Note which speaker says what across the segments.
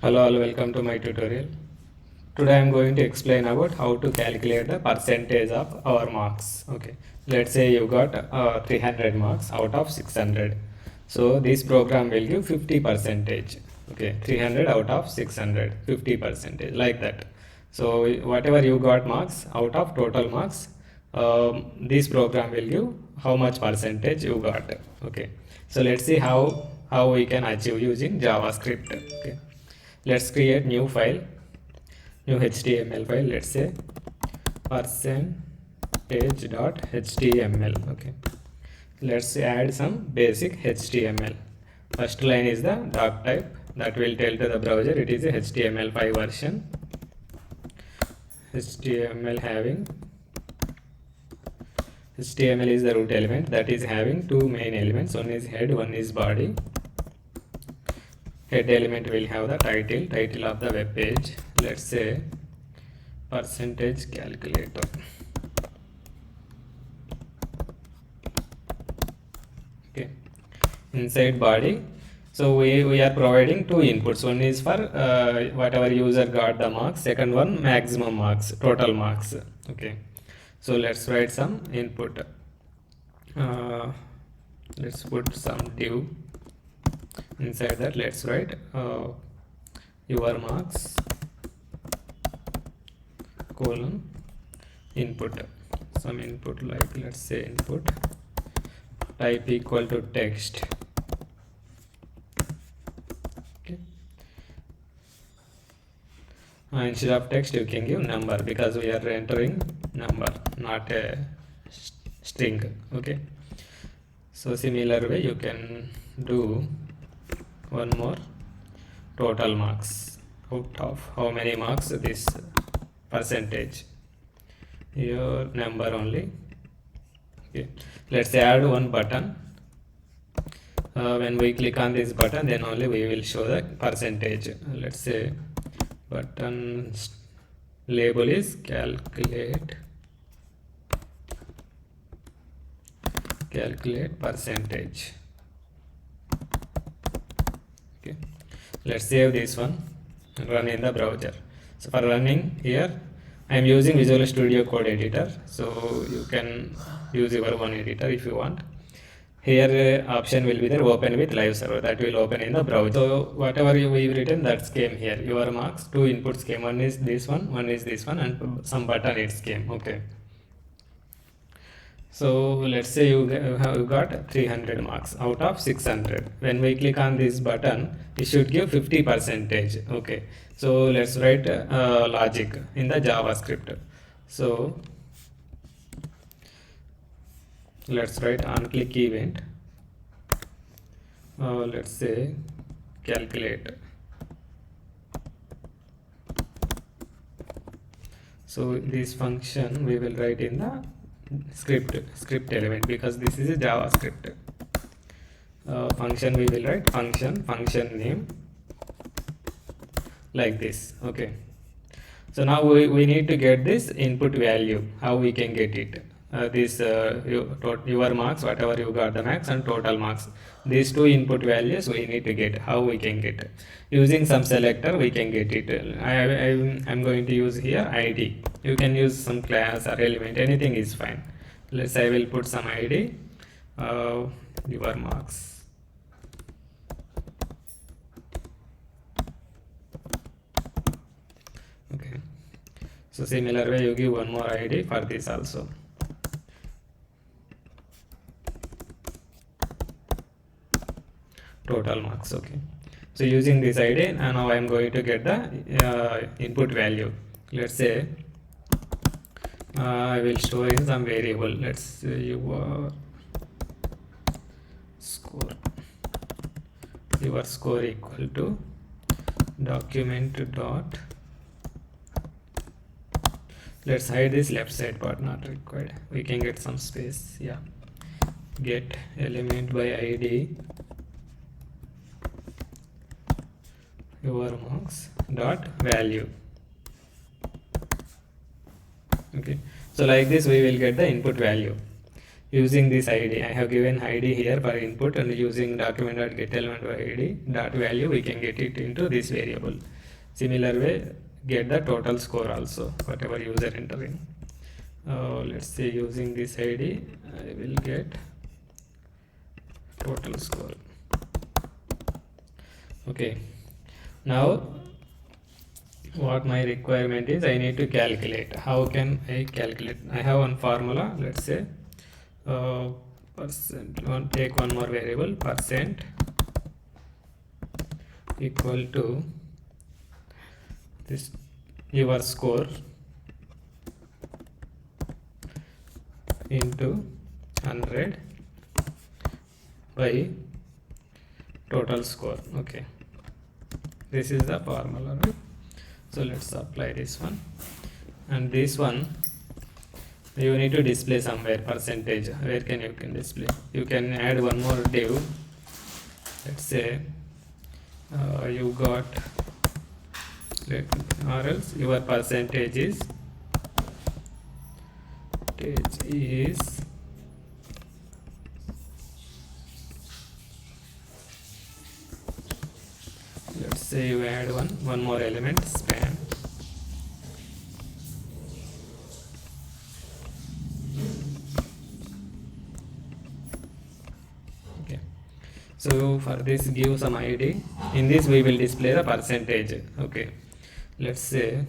Speaker 1: Hello, all, welcome to my tutorial. Today I am going to explain about how to calculate the percentage of our marks. Okay, let's say you got 300 marks out of 600. So this program will give 50 percentage. Okay, 300 out of 600, 50 percentage, like that. So whatever you got marks out of total marks, this program will give how much percentage you got. Okay, so let's see how we can achieve using JavaScript. Okay, let's create new file, new HTML file. Let's say percentage.html. Okay, let's add some basic HTML. First line is the doc type, that will tell to the browser it is a HTML5 version. HTML is the root element that is having two main elements. One is head, one is body. Head element will have the title of the web page. Let's say percentage calculator. Okay, inside body, so we are providing two inputs. One is for whatever user got the marks, second one maximum marks, total marks. Okay, so let's write some input. Let's put some div. Inside that, let's write your marks colon input, some input, like let's say input type equal to text. Okay, instead of text you can give number, because we are entering number, not a string. Okay, so similar way you can do one more, total marks, out of how many marks this percentage, your number only. Okay, let's add one button. When we click on this button, then only we will show the percentage. Let's say button label is calculate percentage. Okay, let's save this one and run in the browser. So for running here, I am using Visual Studio Code editor, so you can use your own editor if you want. Here option will be there, open with live server, that will open in the browser. So whatever we've written, that came here. Your marks, two inputs came, one is this one is this one, and some button it came. Okay, so let's say you got 300 marks out of 600. When we click on this button, it should give 50 percentage. Okay, so let's write logic in the JavaScript. So let's write on click event. Let's say calculate. So this function we will write in the script element, because this is a JavaScript. Function we will write function name, like this. Okay, so now we need to get this input value. How we can get it? Your marks, whatever you got the max, and total marks, these two input values we need to get. How we can get it? Using some selector we can get it. I'm going to use here ID. You can use some class or element, anything is fine. Let's say I will put some ID, your marks. Okay, so similar way you give one more ID for this also. Total marks. Okay, so using this ID, and now I am going to get the input value. Let's say I will store in some variable. Let's say your score equal to document dot. Let's hide this left side part, not required. We can get some space. Yeah, get element by ID your marks dot value. Okay, so like this we will get the input value. using this id. I have given id here for input, and using document.getElementID.value we can get it into this variable. Similar way, get the total score also, whatever user entering. Let's say using this id I will get total score. Okay, now what my requirement is, I need to calculate. How can I calculate? I have one formula. Let's say percent, take one more variable, percent equal to this your score into 100 by total score. Okay, this is the formula, right? So let's apply this one, and this one you need to display somewhere percentage. Where can you can display? You can add one more div. Let's say you got, or else your percentage is let's say you add one more element, span. Okay, so for this give some id. In this we will display the percentage. Okay, let's say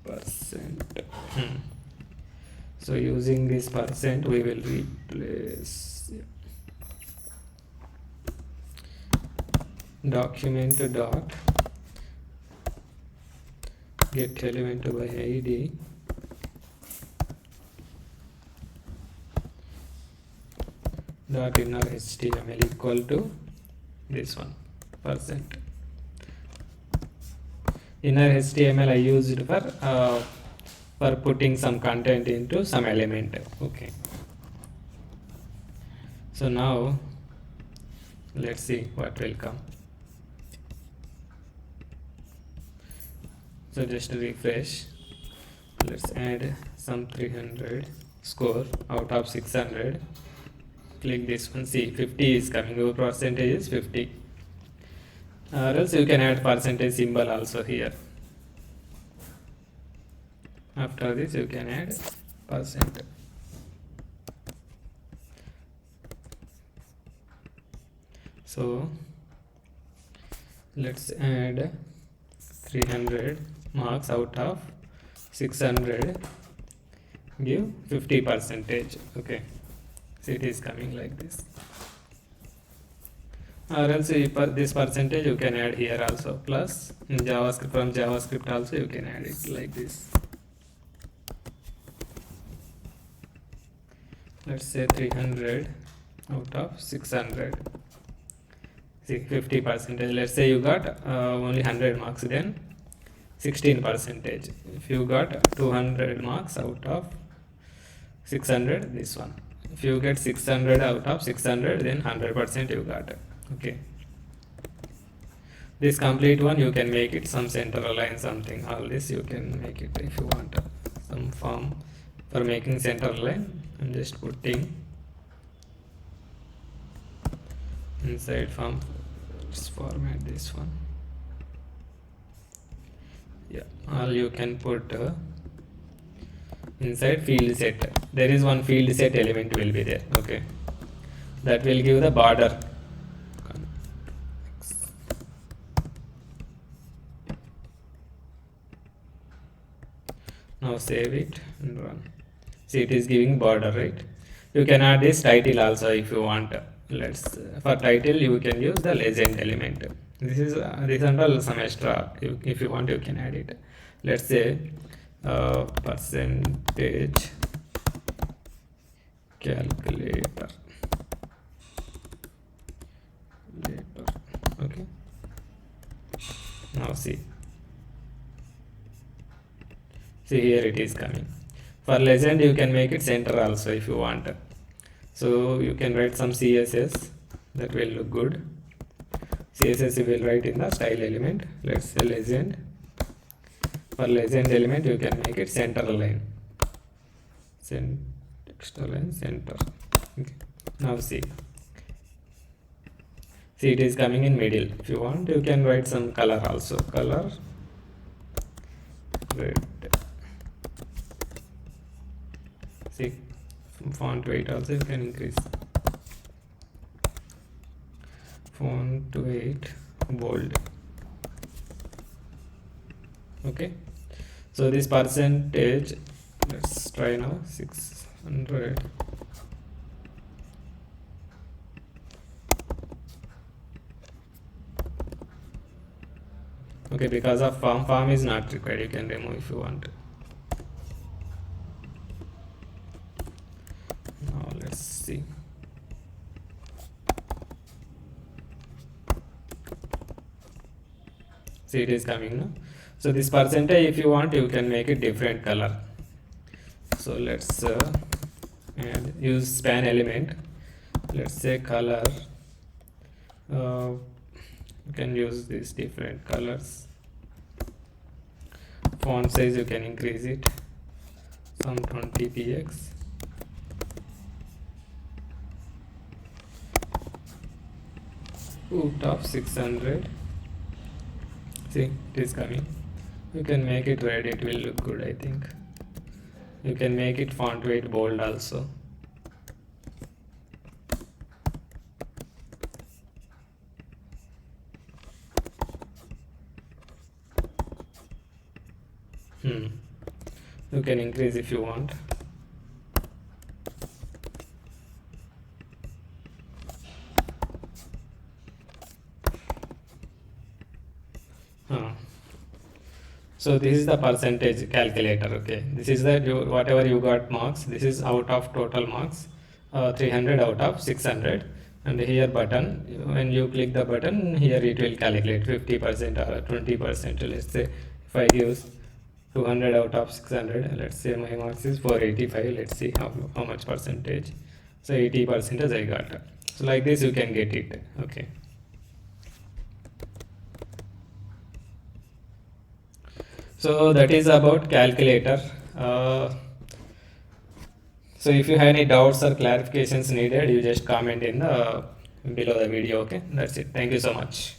Speaker 1: percent. So using this percent we will replace document dot get element by id dot inner html equal to this one, percent. Inner html I used for putting some content into some element. Okay, so now let's see what will come. So just refresh. Let's add some 300 score out of 600. Click this one. See, 50 is coming. Your percentage is 50. Or else you can add percentage symbol also here. After this you can add percent. So let's add 300 marks out of 600, give 50 percentage. Okay, so it is coming like this. Or else if this percentage you can add here also, plus in JavaScript, from JavaScript also you can add it like this. Let's say 300 out of 600. See, 50 percentage. Let's say you got only 100 marks, then 16 percentage. If you got 200 marks out of 600, this one. If you get 600 out of 600, then 100% you got. Okay, this complete one you can make it some center align something. All this you can make it if you want some form for making center align. I'm just putting inside form. Let's format this one. Yeah, all you can put inside field set. There is one field set element will be there. Okay, that will give the border. Now save it and run. See, it is giving border, right? You can add this title also if you want. Let's for title you can use the legend element. This is under some extra. If you want, you can add it. Let's say percentage calculator. Okay. Now see here it is coming. For legend you can make it center also if you want. So you can write some CSS, that will look good. CSS you will write in the style element. Let's say legend. For legend element you can make it center align. text align center. Okay. Now see it is coming in middle. If you want, you can write some color also. Color red. See, font weight also you can increase. Font weight bold. Okay, so this percentage, let's try now. 600. Okay, because of farm is not required, you can remove if you want. Now let's see. See, it is coming now. So this percentage, if you want, you can make it different color. So let's use span element. Let's say color. You can use these different colors. Font size, you can increase it some 20 px. Top 600. See, it is coming. You can make it red, it will look good, I think. You can make it font weight bold also. You can increase if you want. So this is the percentage calculator. Okay, this is the whatever you got marks. This is out of total marks, 300 out of 600. And here button, when you click the button, here it will calculate 50% or 20%. Let's say if I give 200 out of 600, let's say my marks is 485. Let's see how much percentage. So 80% I got. So like this you can get it. Okay. So that is about calculator. So if you have any doubts or clarifications needed, you just comment in the below the video. Okay, that's it. Thank you so much.